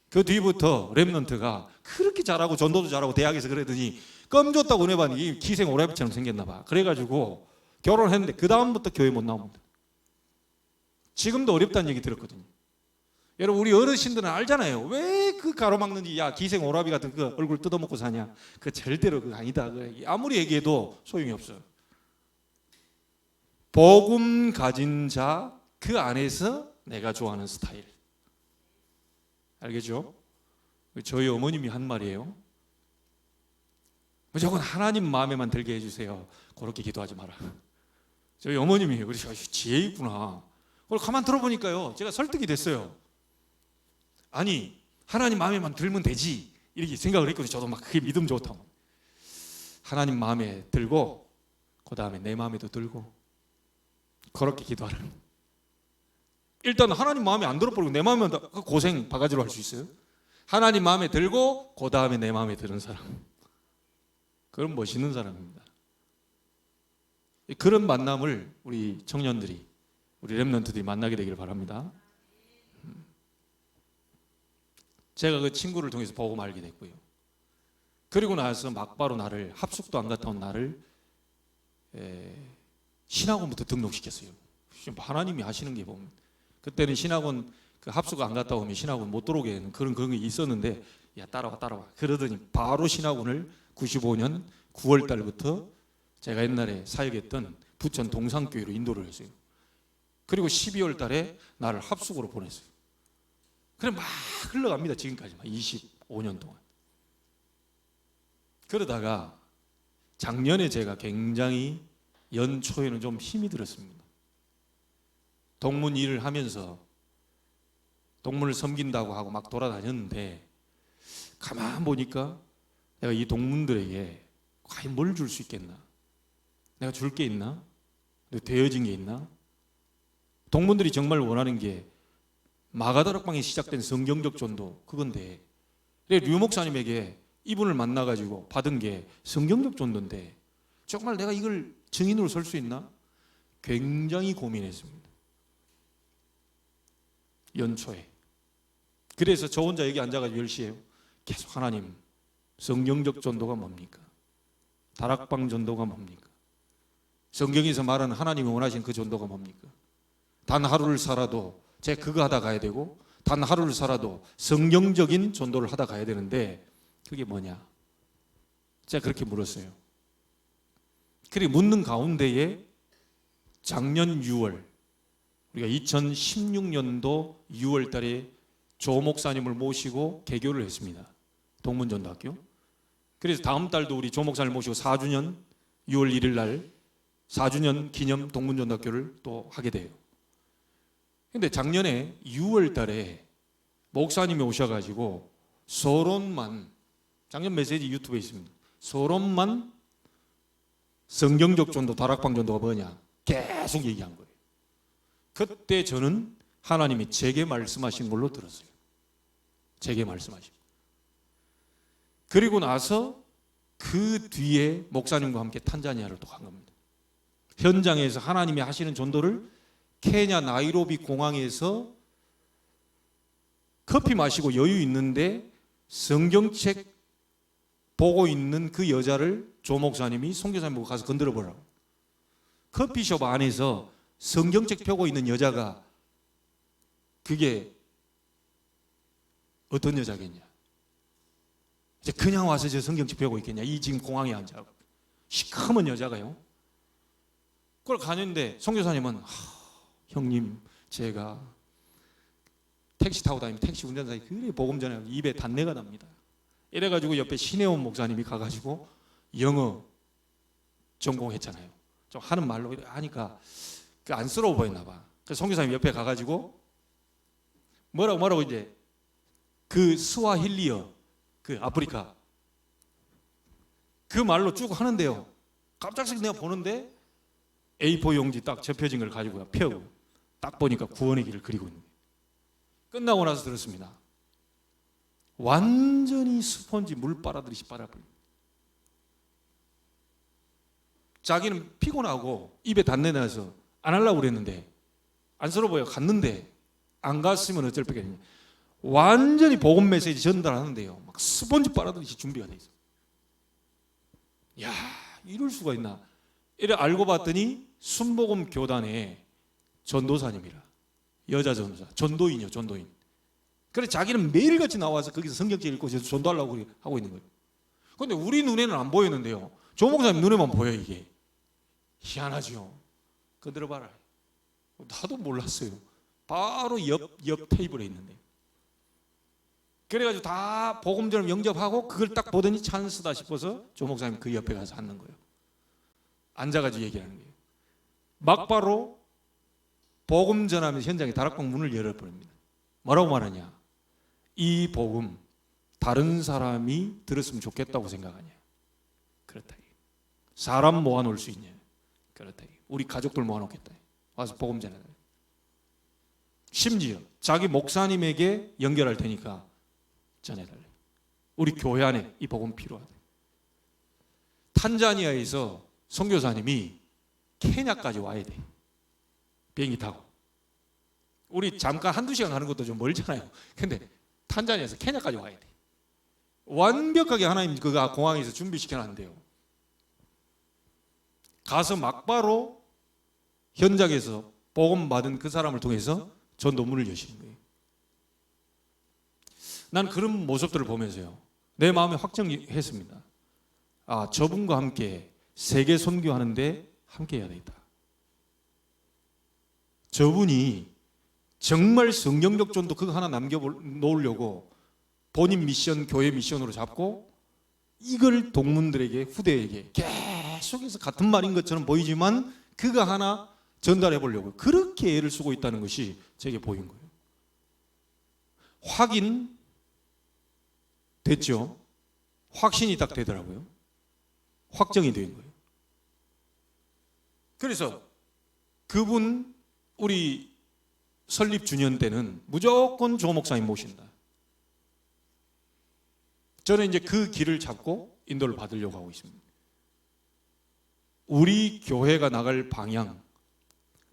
그 뒤부터 렘넌트가 그렇게 잘하고 전도도 잘하고 대학에서 그러더니 껌 줬다고 은혜 받니 기생 오라비처럼 생겼나 봐. 그래가지고 결혼했는데 그 다음부터 교회 못 나옵니다. 지금도 어렵다는 얘기 들었거든요. 여러분 우리 어르신들은 알잖아요. 왜 그 가로막는지. 야 기생 오라비 같은 그 얼굴 뜯어먹고 사냐. 그 절대로 그거 아니다. 아무리 얘기해도 소용이 없어요. 복음 가진 자 그 안에서 내가 좋아하는 스타일. 알겠죠? 저희 어머님이 한 말이에요. 무조건 하나님 마음에만 들게 해주세요. 그렇게 기도하지 마라. 저희 어머님이 그러셔. 지혜 있구나. 그걸 가만 들어보니까요. 제가 설득이 됐어요. 아니 하나님 마음에만 들면 되지 이렇게 생각을 했거든요. 저도 막 그게 믿음 좋다고. 하나님 마음에 들고 그 다음에 내 마음에도 들고 그렇게 기도하라는. 일단 하나님 마음에 안 들어버리고 내 마음에 고생 바가지로 할 수 있어요? 하나님 마음에 들고 그 다음에 내 마음에 드는 사람. 그런 멋있는 사람입니다. 그런 만남을 우리 청년들이 우리 렘넌트들이 만나게 되기를 바랍니다. 제가 그 친구를 통해서 복음 알게 됐고요. 그리고 나서 막바로 나를 합숙도 안 갔다 온 나를 신학원부터 등록시켰어요. 하나님이 하시는 게 보면 그때는 신학원 그 합숙 안 갔다 오면 신학원 못 들어오게 하는 그런 게 있었는데 야 따라와 그러더니 바로 신학원을 95년 9월 달부터 제가 옛날에 사역했던 부천 동산교회로 인도를 했어요. 그리고 12월 달에 나를 합숙으로 보냈어요. 그래 막 흘러갑니다. 지금까지 25년 동안. 그러다가 작년에 제가 굉장히 연초에는 좀 힘이 들었습니다. 동문 일을 하면서 동문을 섬긴다고 하고 막 돌아다녔는데 가만 보니까 내가 이 동문들에게 과연 뭘 줄 수 있겠나? 내가 줄 게 있나? 되어진 게 있나? 동문들이 정말 원하는 게 마가다락방에 시작된 성경적 전도 그건데 류 목사님에게 이분을 만나가지고 받은 게 성경적 전도인데 정말 내가 이걸 증인으로 설 수 있나? 굉장히 고민했습니다. 연초에. 그래서 저 혼자 여기 앉아가지고 10시에요. 계속 하나님 성경적 전도가 뭡니까? 다락방 전도가 뭡니까? 성경에서 말하는 하나님이 원하신 그 전도가 뭡니까? 단 하루를 살아도 제가 그거 하다 가야 되고 단 하루를 살아도 성경적인 전도를 하다 가야 되는데 그게 뭐냐? 제가 그렇게 물었어요. 그리고 묻는 가운데에 작년 6월 우리가 2016년도 6월 달에 조 목사님을 모시고 개교를 했습니다. 동문전도학교. 그래서 다음 달도 우리 조 목사님을 모시고 4주년 6월 1일 날 4주년 기념 동문전도학교를 또 하게 돼요. 근데 작년에 6월 달에 목사님이 오셔가지고 서론만 작년 메시지 유튜브에 있습니다. 서론만 성경적 전도 다락방 전도가 뭐냐 계속 얘기한 거예요. 그때 저는 하나님이 제게 말씀하신 걸로 들었어요. 제게 말씀하신. 그리고 나서 그 뒤에 목사님과 함께 탄자니아를 또 간 겁니다. 현장에서 하나님이 하시는 전도를 케냐 나이로비 공항에서 커피 마시고 여유 있는데 성경책 보고 있는 그 여자를 조 목사님이 선교사님 보고 가서 건드려 보라고. 커피숍 안에서 성경책 펴고 있는 여자가 그게 어떤 여자겠냐? 이제 그냥 와서 저 성경책 펴고 있겠냐? 이 지금 공항에 앉아 시커먼 여자가요. 그걸 가는데 선교사님은 형님 제가 택시 타고 다니면 택시 운전사에 그래 복음 전에 입에 단내가 납니다. 이래가지고 옆에 신혜원 목사님이 가가지고 영어 전공했잖아요. 좀 하는 말로 하니까 그 안쓰러워 보였나 봐. 그래서 선교사님 옆에 가가지고 뭐라고 이제 그 스와힐리어 그 아프리카 그 말로 쭉 하는데요. 깜짝씩 내가 보는데 A4 용지 딱 접혀진 걸 가지고 펴고 딱 보니까 구원의 길을 그리고 있는 거예요. 끝나고 나서 들었습니다. 완전히 스펀지 물 빨아들이시 빨아버립니다. 자기는 피곤하고 입에 단내 나서 안 하려고 그랬는데 안쓰러워요. 갔는데 안 갔으면 어쩔 뻔했냐. 완전히 복음 메시지 전달하는데요. 막 스펀지 빨아들이시 준비가 돼 있어. 야, 이럴 수가 있나? 이래 알고 봤더니 순복음 교단의 전도사님이라. 여자 전도사, 전도인이요, 전도인. 그래 자기는 매일같이 나와서 거기서 성경책 읽고 전도하려고 하고 있는 거예요. 그런데 우리 눈에는 안 보였는데요, 조 목사님 눈에만 보여. 이게 희한하죠. 건드려봐라. 나도 몰랐어요. 바로 옆 테이블에 있는데. 그래가지고 다 복음전을 영접하고 그걸 딱 보더니 찬스다 싶어서 조 목사님 그 옆에 가서 앉는 거예요. 앉아가지고 얘기하는 거예요. 막바로 복음 전하면서 현장에 다락방 문을 열어버립니다. 뭐라고 말하냐? 이 복음 다른 사람이 들었으면 좋겠다고 생각하냐? 그렇다. 사람 모아놓을 수 있냐? 그렇다. 우리 가족들 모아놓겠다. 와서 복음 전해달라. 심지어 자기 목사님에게 연결할 테니까 전해달래. 우리 교회 안에 이 복음 필요하다. 탄자니아에서 선교사님이 케냐까지 와야 돼. 비행기 타고. 우리 잠깐 한두 시간 가는 것도 좀 멀잖아요. 근데 탄자니아에서 케냐까지 와야 돼. 완벽하게 하나님 그가 공항에서 준비시켜놨는데요. 가서 막바로 현장에서 복음 받은 그 사람을 통해서 전도문을 여시는 거예요. 난 그런 모습들을 보면서요, 내 마음에 확정했습니다. 아, 저분과 함께 세계 선교하는데 함께 해야 되겠다. 저분이 정말 성경적 전도 그거 하나 남겨놓으려고 본인 미션, 교회 미션으로 잡고 이걸 동문들에게, 후대에게 계속해서 같은 말인 것처럼 보이지만 그거 하나 전달해 보려고 그렇게 애를 쓰고 있다는 것이 제게 보인 거예요. 확인 됐죠? 확신이 딱 되더라고요. 확정이 된 거예요. 그래서 그분 우리 설립 주년 때는 무조건 조 목사님 모신다. 저는 이제 그 길을 잡고 인도를 받으려고 하고 있습니다. 우리 교회가 나갈 방향,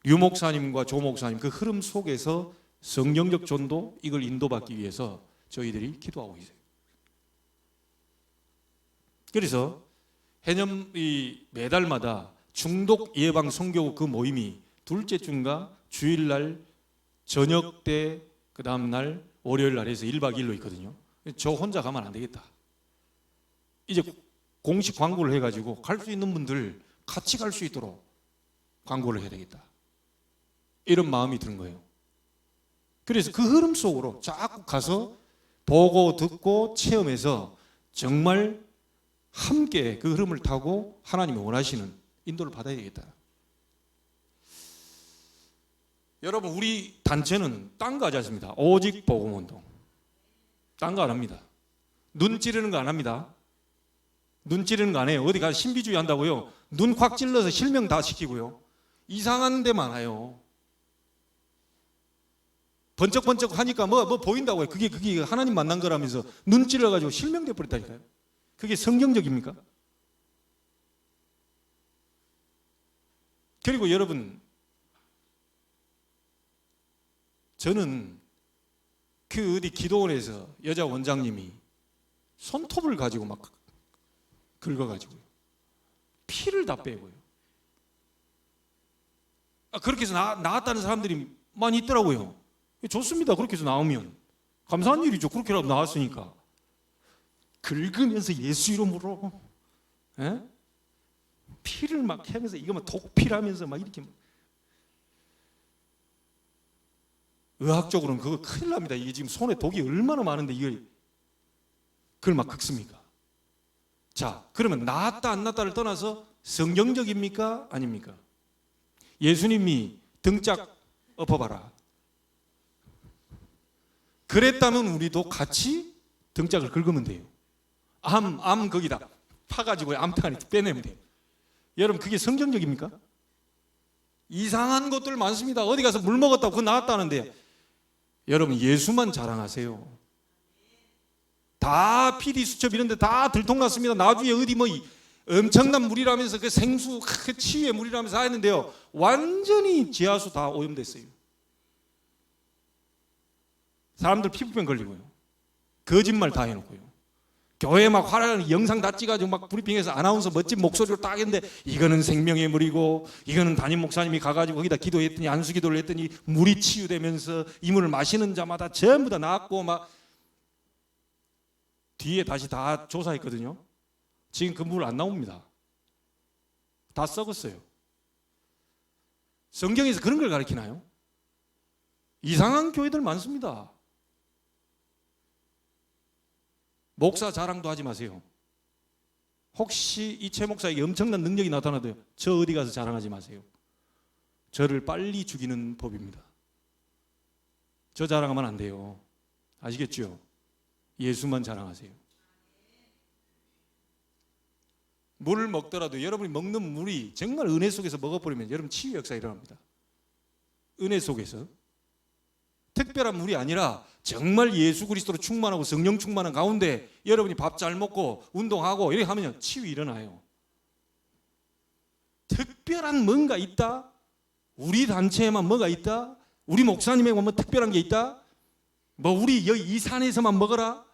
류 목사님과 조 목사님 그 흐름 속에서 성경적 전도 이걸 인도받기 위해서 저희들이 기도하고 있어요. 그래서 해년 매달마다 중독 예방 선교 그 모임이 둘째 주인가 주일날 저녁 때 그 다음날 월요일 날에서 1박 2일로 있거든요. 저 혼자 가면 안 되겠다. 이제 공식 광고를 해가지고 갈 수 있는 분들 같이 갈 수 있도록 광고를 해야 되겠다. 이런 마음이 드는 거예요. 그래서 그 흐름 속으로 자꾸 가서 보고 듣고 체험해서 정말 함께 그 흐름을 타고 하나님이 원하시는 인도를 받아야 되겠다. 여러분, 우리 단체는 딴 거 하지 않습니다. 오직 복음운동. 딴 거 안 합니다. 눈 찌르는 거 안 합니다. 눈 찌르는 거 안 해요. 어디 가서 신비주의 한다고요. 눈 확 찔러서 실명 다 시키고요. 이상한 데 많아요. 번쩍번쩍 하니까 뭐 보인다고요. 그게 하나님 만난 거라면서 눈 찔러가지고 실명돼 버렸다니까요. 그게 성경적입니까? 그리고 여러분, 저는 그 어디 기도원에서 여자 원장님이 손톱을 가지고 막 긁어가지고요. 피를 다 빼고요. 그렇게 해서 나왔다는 사람들이 많이 있더라고요. 좋습니다. 그렇게 해서 나오면 감사한 일이죠. 그렇게라도 나왔으니까. 긁으면서 예수 이름으로 피를 막 하면서 이거 막 독피라면서 막 이렇게 의학적으로는 그거 큰일 납니다. 이게 지금 손에 독이 얼마나 많은데 그걸 막 긁습니까? 자, 그러면 나았다 안 나았다를 떠나서 성경적입니까? 아닙니까? 예수님이 등짝 엎어봐라. 그랬다면 우리도 같이 등짝을 긁으면 돼요. 암 거기다 파가지고 암탕 안에 빼내면 돼요. 여러분, 그게 성경적입니까? 이상한 것들 많습니다. 어디 가서 물 먹었다고 그거 나았다는데 여러분, 예수만 자랑하세요. 다 피리 수첩 이런 데 다 들통났습니다. 나중에 어디 뭐 엄청난 물이라면서 그 생수 그 치유의 물이라면서 다 했는데요, 완전히 지하수 다 오염됐어요. 사람들 피부병 걸리고요, 거짓말 다 해놓고요. 교회 막 화려한 영상 다 찍어가지고 막 브리핑해서 아나운서 멋진 목소리로 딱 했는데 이거는 생명의 물이고 이거는 담임 목사님이 가가지고 거기다 기도했더니 안수 기도를 했더니 물이 치유되면서 이 물을 마시는 자마다 전부 다 나았고 막 뒤에 다시 다 조사했거든요. 지금 그 물 안 나옵니다. 다 썩었어요. 성경에서 그런 걸 가르치나요? 이상한 교회들 많습니다. 목사 자랑도 하지 마세요. 혹시 이 최 목사에게 엄청난 능력이 나타나도 저 어디 가서 자랑하지 마세요. 저를 빨리 죽이는 법입니다. 저 자랑하면 안 돼요. 아시겠죠? 예수만 자랑하세요. 물을 먹더라도 여러분이 먹는 물이 정말 은혜 속에서 먹어버리면 여러분 치유 역사가 일어납니다. 은혜 속에서. 특별한 물이 아니라 정말 예수 그리스도로 충만하고 성령 충만한 가운데 여러분이 밥 잘 먹고 운동하고 이렇게 하면 치유 일어나요. 특별한 뭔가 있다? 우리 단체에만 뭐가 있다? 우리 목사님에게만 뭐 특별한 게 있다? 뭐 우리 여기 이 산에서만 먹어라?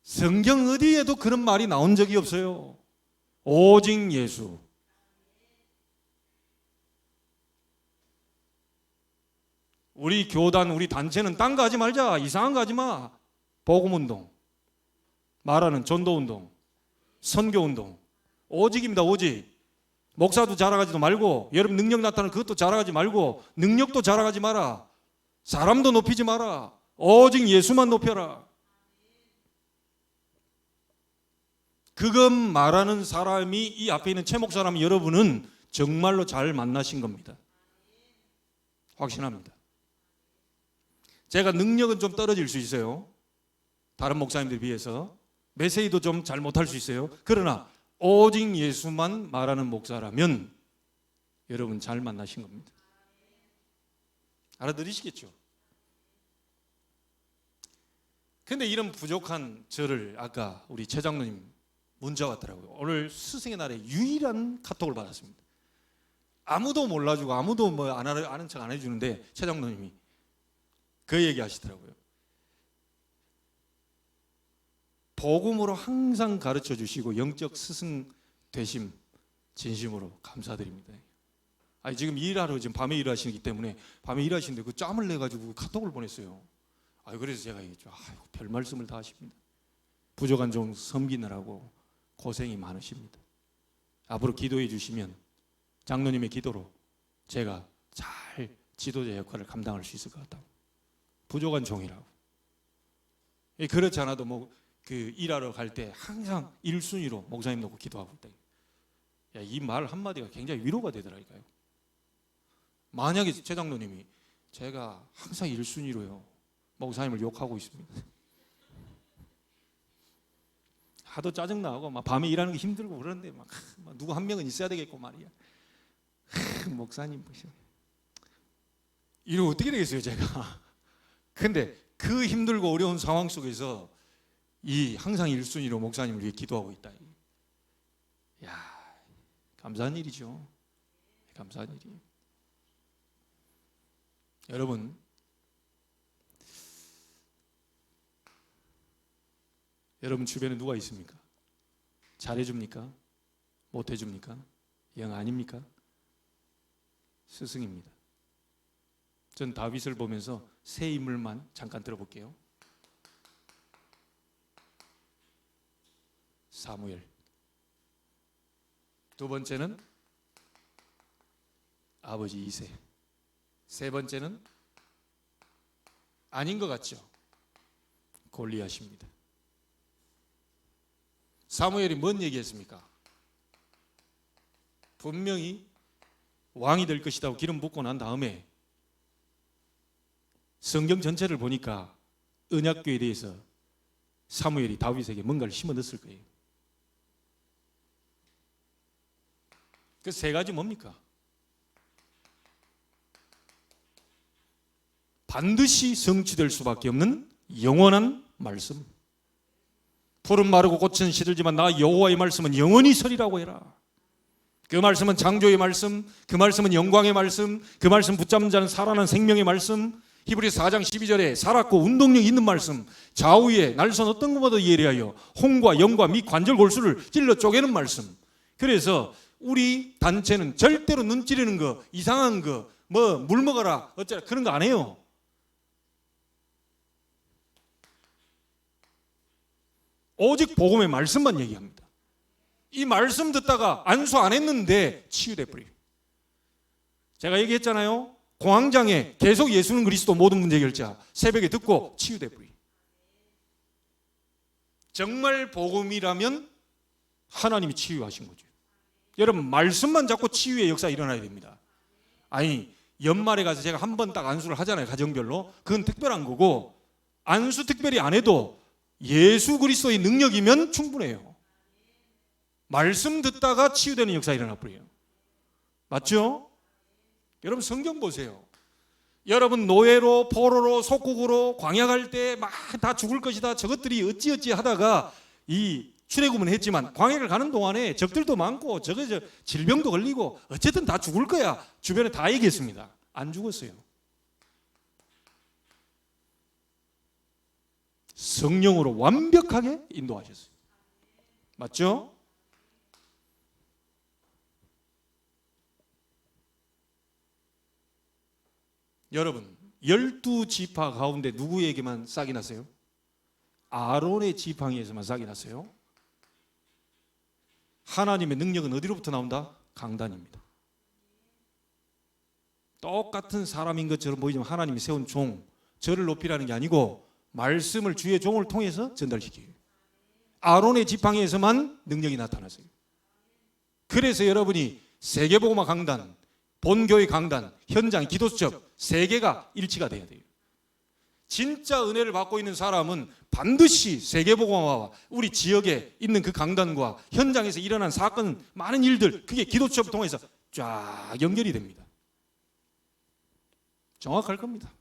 성경 어디에도 그런 말이 나온 적이 없어요. 오직 예수. 우리 교단, 우리 단체는 딴 거 하지 말자. 이상한 거 하지 마. 복음운동, 말하는 전도운동, 선교운동. 오직입니다. 오직. 목사도 자랑하지도 말고 여러분 능력 나타나는 그것도 자랑하지 말고 능력도 자랑하지 마라. 사람도 높이지 마라. 오직 예수만 높여라. 그것 말하는 사람이 이 앞에 있는 최 목사라면 여러분은 정말로 잘 만나신 겁니다. 확신합니다. 제가 능력은 좀 떨어질 수 있어요. 다른 목사님들에 비해서. 메시지도 좀 잘 못할 수 있어요. 그러나 오직 예수만 말하는 목사라면 여러분 잘 만나신 겁니다. 알아들으시겠죠? 근데 이런 부족한 저를 아까 우리 최 장로님 문자 왔더라고요. 오늘 스승의 날에 유일한 카톡을 받았습니다. 아무도 몰라주고 아무도 뭐 아는 척 안 해주는데 최 장로님이 그 얘기 하시더라고요. 복음으로 항상 가르쳐 주시고 영적 스승 되심 진심으로 감사드립니다. 아니 지금 일하러 지금 밤에 일하시기 때문에 밤에 일하시는데 그 짬을 내 가지고 카톡을 보냈어요. 아 그래서 제가 얘기했죠. 별 말씀을 다 하십니다. 부족한 종 섬기느라고 고생이 많으십니다. 앞으로 기도해 주시면 장로님의 기도로 제가 잘 지도자 역할을 감당할 수 있을 것 같다고. 부족한 종이라고. 그렇지 않아도 뭐 그 일하러 갈 때 항상 1순위로 목사님 놓고 기도하고 있다. 야, 이 말 한마디가 굉장히 위로가 되더라니까요. 만약에 최 장로님이 제가 항상 1순위로요 목사님을 욕하고 있습니다. 하도 짜증나고 막 밤에 일하는 게 힘들고 그러는데 막 누구 한 명은 있어야 되겠고 말이야. 목사님 보시오. 이러면 어떻게 되겠어요 제가. 근데 그 힘들고 어려운 상황 속에서 이 항상 1순위로 목사님을 위해 기도하고 있다. 야, 감사한 일이죠. 감사한 일이에요. 여러분, 여러분 주변에 누가 있습니까? 잘해줍니까? 못해줍니까? 영 아닙니까? 스승입니다. 전 다윗을 보면서 새 인물만 잠깐 들어볼게요. 사무엘. 두 번째는 아버지 이세. 세 번째는 아닌 것 같죠? 골리앗입니다. 사무엘이 뭔 얘기했습니까? 분명히 왕이 될 것이라고 기름 붓고 난 다음에 성경 전체를 보니까 언약궤에 대해서 사무엘이 다윗에게 뭔가를 심어 넣었을 거예요. 그 세 가지 뭡니까? 반드시 성취될 수밖에 없는 영원한 말씀. 푸른 마르고 꽃은 시들지만 나 여호와의 말씀은 영원히 서리라고 해라. 그 말씀은 창조의 말씀, 그 말씀은 영광의 말씀, 그 말씀 붙잡는 자는 살아나는 생명의 말씀. 히브리서 4장 12절에 살았고 운동력 있는 말씀, 좌우에 날선 어떤 것보다 예리하여 혼과 영과 및 관절 골수를 찔러 쪼개는 말씀. 그래서 우리 단체는 절대로 눈 찌르는 거, 이상한 거, 뭐 물 먹어라 어쩌라 그런 거 안 해요. 오직 복음의 말씀만 얘기합니다. 이 말씀 듣다가 안수 안 했는데 치유돼 버려요. 제가 얘기했잖아요. 공황장애 계속 예수는 그리스도 모든 문제 해결자 새벽에 듣고 치유돼 버려요. 정말 복음이라면 하나님이 치유하신 거죠. 여러분 말씀만 잡고 치유의 역사 일어나야 됩니다. 아니 연말에 가서 제가 한 번 딱 안수를 하잖아요. 가정별로. 그건 특별한 거고 안수 특별히 안 해도 예수 그리스도의 능력이면 충분해요. 말씀 듣다가 치유되는 역사 일어나 버려요. 맞죠? 여러분 성경 보세요. 여러분 노예로 포로로 속국으로 광야 갈 때 막 다 죽을 것이다 저것들이 어찌어찌 하다가 이 출애굽은 했지만 광야를 가는 동안에 적들도 많고 저 질병도 걸리고 어쨌든 다 죽을 거야 주변에 다 얘기했습니다. 안 죽었어요. 성령으로 완벽하게 인도하셨어요. 맞죠? 여러분 12지파 가운데 누구에게만 싹이 났어요? 아론의 지팡이에서만 싹이 났어요. 하나님의 능력은 어디로부터 나온다? 강단입니다. 똑같은 사람인 것처럼 보이지만 하나님이 세운 종, 저를 높이라는 게 아니고 말씀을 주의 종을 통해서 전달시켜요. 아론의 지팡이에서만 능력이 나타났어요. 그래서 여러분이 세계복음화 강단, 본교회 강단, 현장, 기도수첩 세 개가 일치가 돼야 돼요. 진짜 은혜를 받고 있는 사람은 반드시 세계복음화와 우리 지역에 있는 그 강단과 현장에서 일어난 사건, 많은 일들 그게 기도수첩을 통해서 쫙 연결이 됩니다. 정확할 겁니다.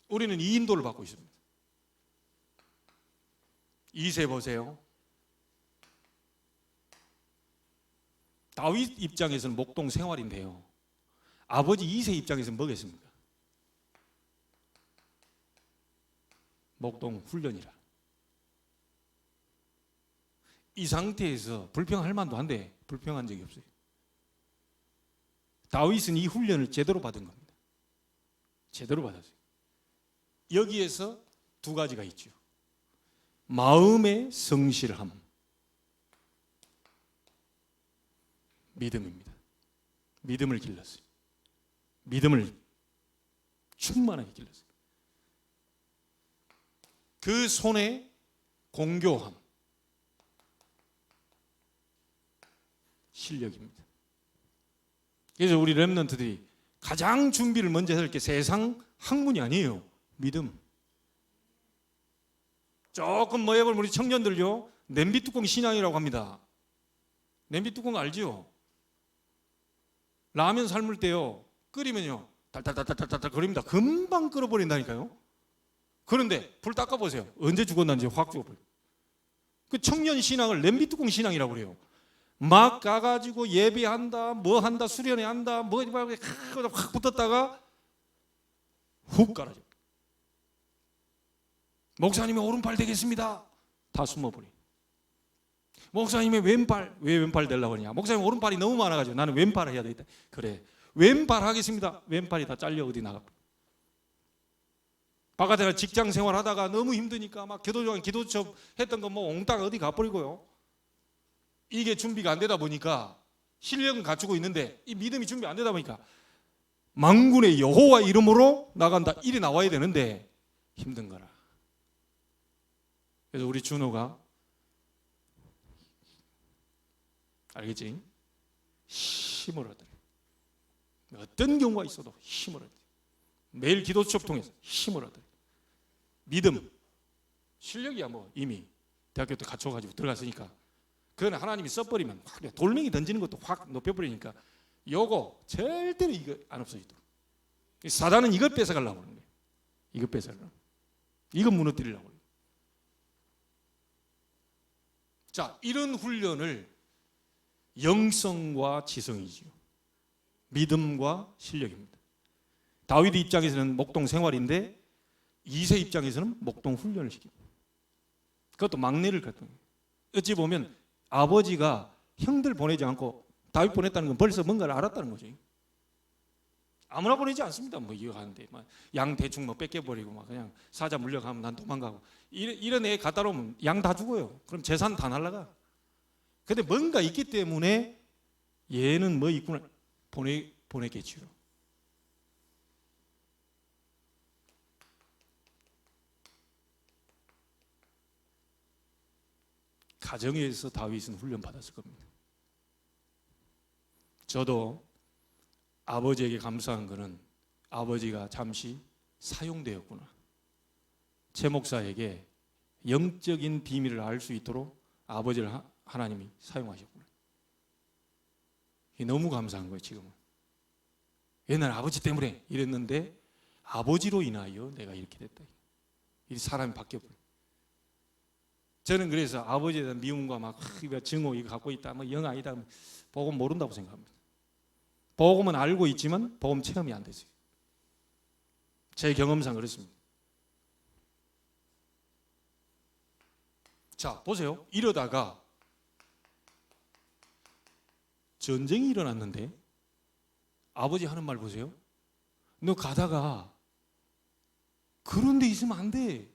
우리는 이 인도를 받고 있습니다. 2세 보세요. 다윗 입장에서는 목동 생활인데요. 아버지 2세 입장에서는 뭐겠습니까? 목동 훈련이라. 이 상태에서 불평할 만도 한데 불평한 적이 없어요. 다윗은 이 훈련을 제대로 받은 겁니다. 제대로 받았어요. 여기에서 두 가지가 있죠. 마음의 성실함, 믿음입니다. 믿음을 길렀어요. 믿음을 충만하게 길렀어요. 그 손에 공교함, 실력입니다. 그래서 우리 렘넌트들이 가장 준비를 먼저 해야 할 게 세상 학문이 아니에요. 믿음. 조금 뭐 해볼 우리 청년들요, 냄비 뚜껑 신앙이라고 합니다. 냄비 뚜껑 알지요? 라면 삶을 때요, 끓이면요 달달달달달달 거립니다. 금방 끓어버린다니까요. 그런데 불 닦아보세요. 언제 죽었는지 확 죽어버려요. 그 청년 신앙을 냄비 뚜껑 신앙이라고 그래요. 막 가가지고 예배한다, 뭐 한다, 수련회 한다, 뭐 확 붙었다가 훅 깔아져. 목사님의 오른팔 되겠습니다. 다 숨어버려. 목사님의 왼팔, 왜 왼팔 되려고 하냐? 목사님 오른팔이 너무 많아가지고 나는 왼팔을 해야 되겠다. 그래, 왼팔 하겠습니다. 왼팔이 다 잘려 어디 나가. 바깥에 직장 생활하다가 너무 힘드니까 막 기도처 했던 거 뭐 옹딱 어디 가버리고요. 이게 준비가 안 되다 보니까 실력은 갖추고 있는데 이 믿음이 준비 안 되다 보니까 만군의 여호와 이름으로 나간다 이리 나와야 되는데 힘든 거라. 그래서 우리 준호가 알겠지? 힘을 얻어요. 어떤 경우가 있어도 힘을 얻어요. 매일 기도 수업 통해서 힘을 얻어요. 믿음, 실력이야 뭐 이미 대학교 때 갖춰가지고 들어갔으니까 그건 하나님이 써버리면 확 돌멩이 던지는 것도 확 높여버리니까 요거 절대로 이거 안 없어지도록. 사단은 이걸 뺏어가려고 하는 거예요. 이거 뺏어가려고. 이거 무너뜨리려고 해요. 자, 이런 훈련을 영성과 지성이지요. 믿음과 실력입니다. 다윗 입장에서는 목동 생활인데 2세 입장에서는 목동 훈련을 시킵니다. 그것도 막내를 갖다. 어찌 보면 아버지가 형들 보내지 않고 다윗 보냈다는 건 벌써 뭔가를 알았다는 거죠. 아무나 보내지 않습니다. 뭐 이거 하는데 양 대충 뭐 뺏겨버리고 막 그냥 사자 물려가면 난 도망가고 이런 애 갖다 놓으면 양 다 죽어요. 그럼 재산 다 날라가. 근데 뭔가 있기 때문에 얘는 뭐 있구나 보냈겠죠. 가정에서 다윗은 훈련받았을 겁니다. 저도 아버지에게 감사한 것은 아버지가 잠시 사용되었구나. 최 목사에게 영적인 비밀을 알 수 있도록 아버지를 하나님이 사용하셨구나. 너무 감사한 거예요. 지금은. 옛날 아버지 때문에 이랬는데 아버지로 인하여 내가 이렇게 됐다. 이 사람이 바뀌어버려. 저는 그래서 아버지에 대한 미움과 막 증오 이거 갖고 있다, 뭐 영 아니다, 복음 모른다고 생각합니다. 복음은 알고 있지만 복음 체험이 안 됐어요. 제 경험상 그렇습니다. 자, 보세요. 이러다가 전쟁이 일어났는데 아버지 하는 말 보세요. 너 가다가 그런 데 있으면 안 돼.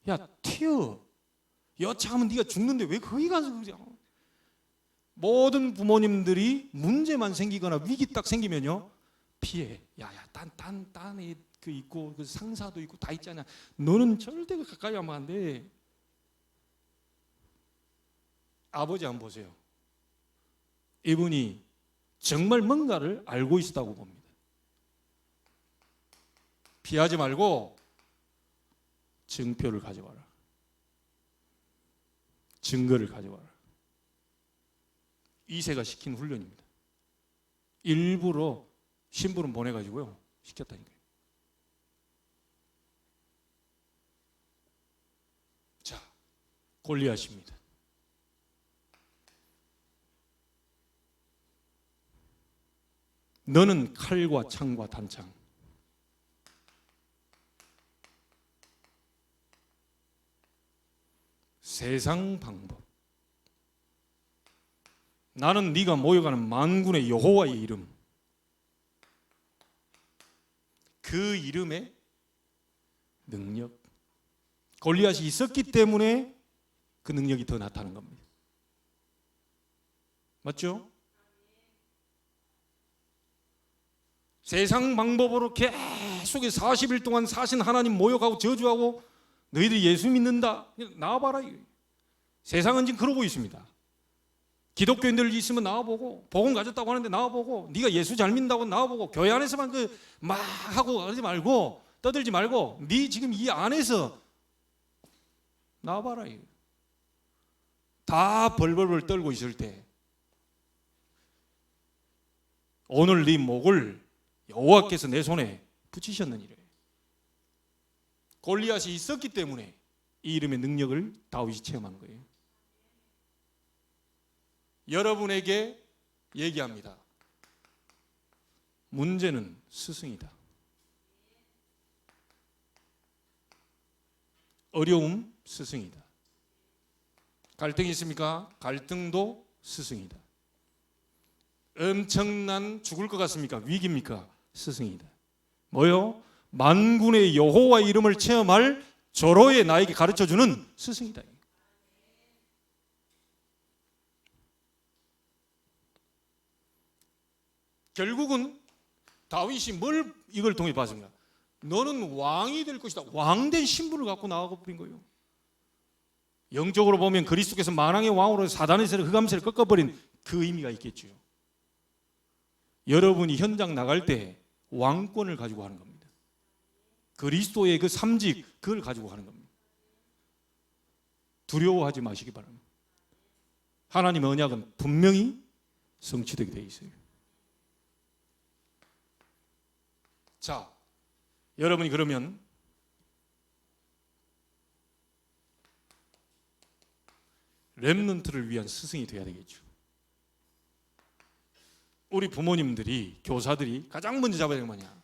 야, 튀어. 여차하면 네가 죽는데 왜 거기 가서 그러냐. 모든 부모님들이 문제만 생기거나 위기 딱 생기면요 피해. 야야, 딴에 그 있고 그 상사도 있고 다 있잖아. 너는 절대 가까이 하면 안 돼. 아버지 한번 보세요. 이분이 정말 뭔가를 알고 있었다고 봅니다. 피하지 말고 증표를 가져와라. 증거를 가져와라. 이세가 시킨 훈련입니다. 일부러 신부름 보내가지고요 시켰다니까요. 자, 골리앗입니다. 너는 칼과 창과 단창, 세상 방법, 나는 네가 모여가는 만군의 여호와의 이름, 그 이름의 능력. 골리앗이 있었기 때문에 그 능력이 더 나타난 겁니다. 맞죠? 세상 방법으로 계속해 40일 동안 사신 하나님 모욕하고 저주하고 너희들이 예수 믿는다. 나와봐라. 세상은 지금 그러고 있습니다. 기독교인들 있으면 나와보고, 복음 가졌다고 하는데 나와보고, 네가 예수 잘 믿는다고 나와보고, 교회 안에서만 막 하고 그러지 말고, 떠들지 말고, 네 지금 이 안에서 나와봐라. 다 벌벌벌 떨고 있을 때 오늘 네 목을 여호와께서 내 손에 붙이셨느니라. 골리앗이 있었기 때문에 이 이름의 능력을 다윗이 체험한 거예요. 여러분에게 얘기합니다. 문제는 스승이다. 어려움 스승이다. 갈등이 있습니까? 갈등도 스승이다. 엄청난 죽을 것 같습니까? 위기입니까? 스승이다. 뭐요? 만군의 여호와 이름을 체험할 절호의 나에게 가르쳐주는 스승이다. 결국은 다윗이 뭘 이걸 통해 봤습니까? 너는 왕이 될 것이다. 왕된 신분을 갖고 나와버린 거예요. 영적으로 보면 그리스도께서 만왕의 왕으로 사단의 세력, 흑암세를 꺾어버린 그 의미가 있겠죠. 여러분이 현장 나갈 때 왕권을 가지고 하는 겁니다. 그리스도의 그 삼직, 그걸 가지고 하는 겁니다. 두려워하지 마시기 바랍니다. 하나님의 언약은 분명히 성취되게 되어 있어요. 자, 여러분이 그러면 렘넌트를 위한 스승이 되어야 되겠죠. 우리 부모님들이, 교사들이 가장 먼저 잡아야 되는 거 아니야.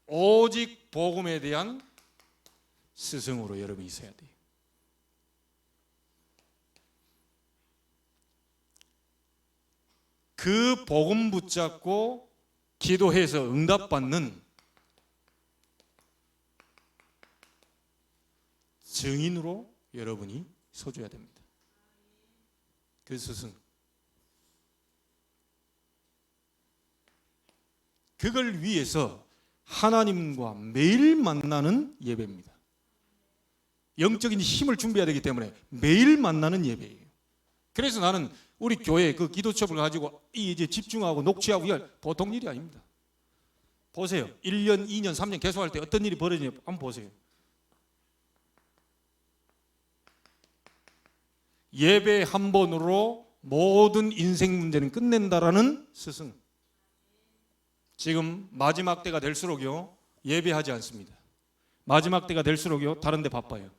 오직 복음에 대한 스승으로 여러분이 있어야 돼요. 그 복음 붙잡고 기도해서 응답받는 증인으로 여러분이 서줘야 됩니다. 그 스승. 그걸 위해서 하나님과 매일 만나는 예배입니다. 영적인 힘을 준비해야 되기 때문에 매일 만나는 예배예요. 그래서 나는 우리 교회 그 기도첩을 가지고 이제 집중하고 녹취하고 이게 보통 일이 아닙니다. 보세요. 1년, 2년, 3년 계속할 때 어떤 일이 벌어지냐 한번 보세요. 예배 한 번으로 모든 인생 문제는 끝낸다라는 스승. 지금 마지막 때가 될수록요 예배하지 않습니다. 마지막 때가 될수록요 다른 데 바빠요.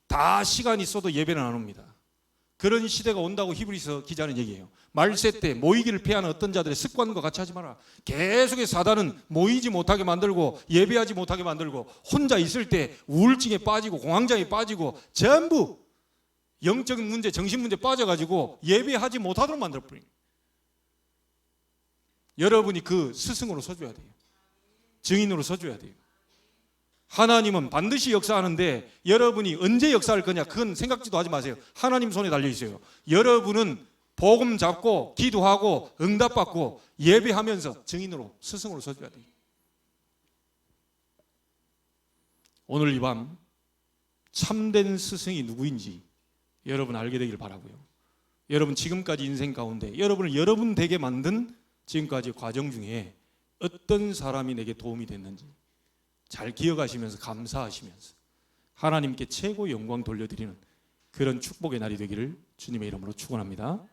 다 시간이 있어도 예배는 안 옵니다. 그런 시대가 온다고 히브리서 기자는 얘기해요. 말세 때 모이기를 피하는 어떤 자들의 습관과 같이 하지 마라. 계속해서 사단은 모이지 못하게 만들고 예배하지 못하게 만들고 혼자 있을 때 우울증에 빠지고 공황장애 빠지고 전부 영적인 문제, 정신 문제 빠져가지고 예배하지 못하도록 만들어버려요. 여러분이 그 스승으로 서줘야 돼요. 증인으로 서줘야 돼요. 하나님은 반드시 역사하는데 여러분이 언제 역사할 거냐 그건 생각지도 하지 마세요. 하나님 손에 달려 있어요. 여러분은 복음 잡고 기도하고 응답받고 예배하면서 증인으로 스승으로 서줘야 돼요. 오늘 이 밤 참된 스승이 누구인지 여러분 알게 되길 바라고요. 여러분 지금까지 인생 가운데 여러분을 여러분 되게 만든 지금까지 과정 중에 어떤 사람이 내게 도움이 됐는지 잘 기억하시면서 감사하시면서 하나님께 최고 영광 돌려드리는 그런 축복의 날이 되기를 주님의 이름으로 축원합니다.